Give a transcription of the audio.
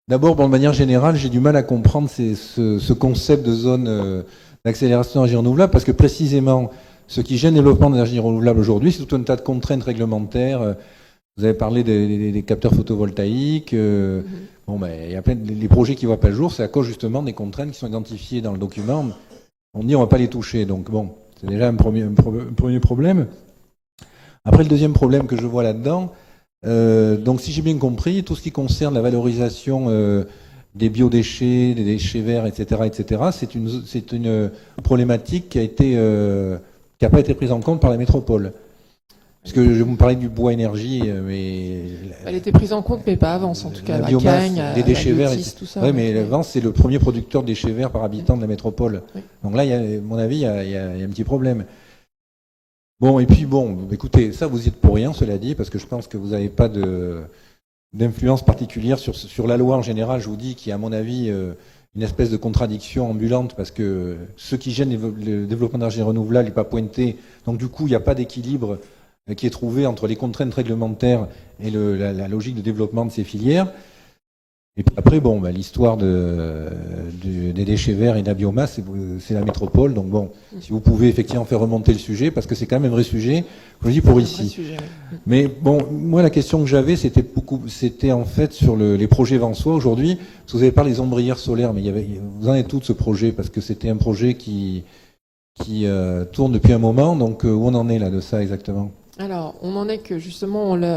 D'abord, de manière générale, j'ai du mal à comprendre ce concept de zone d'accélération d'énergie renouvelable, parce que précisément, ce qui gêne le développement d'énergie renouvelable aujourd'hui, c'est tout un tas de contraintes réglementaires. Vous avez parlé des capteurs photovoltaïques. Bon, ben, il y a plein les projets qui ne voient pas le jour, c'est à cause justement des contraintes qui sont identifiées dans le document. On dit on ne va pas les toucher. Donc bon, c'est déjà un premier problème. Après, le deuxième problème que je vois là-dedans, donc si j'ai bien compris, tout ce qui concerne la valorisation des biodéchets, des déchets verts, etc., c'est une problématique qui n'a pas été prise en compte par la métropole. Parce que je vous parlais du bois énergie, mais elle était prise en compte, mais pas avance en tout cas. La biomasse, des déchets verts, tout ça. Oui, mais l'avance, c'est le premier producteur de déchets verts par habitant de la métropole. Oui. Donc là, à mon avis, il y a un petit problème. Bon, et puis bon, écoutez, ça vous y êtes pour rien, cela dit, parce que je pense que vous n'avez pas d'influence particulière sur la loi en général. Je vous dis qu'il y a, à mon avis, une espèce de contradiction ambulante, parce que ce qui gêne le développement d'énergie renouvelable n'est pas pointé. Donc du coup, il n'y a pas d'équilibre qui est trouvé entre les contraintes réglementaires et la logique de développement de ces filières. Et puis après, bon, bah, l'histoire des déchets verts et de la biomasse, c'est la métropole. Donc bon, si vous pouvez effectivement faire remonter le sujet, parce que c'est quand même un vrai sujet, je le dis pour ici. Sujet, oui. Mais bon, moi la question que j'avais, c'était en fait sur les projets Vansois aujourd'hui. Parce que vous avez parlé des ombrières solaires, mais vous en êtes où de ce projet? Parce que c'était un projet qui tourne depuis un moment. Donc où on en est là de ça exactement? Alors, on en est que justement,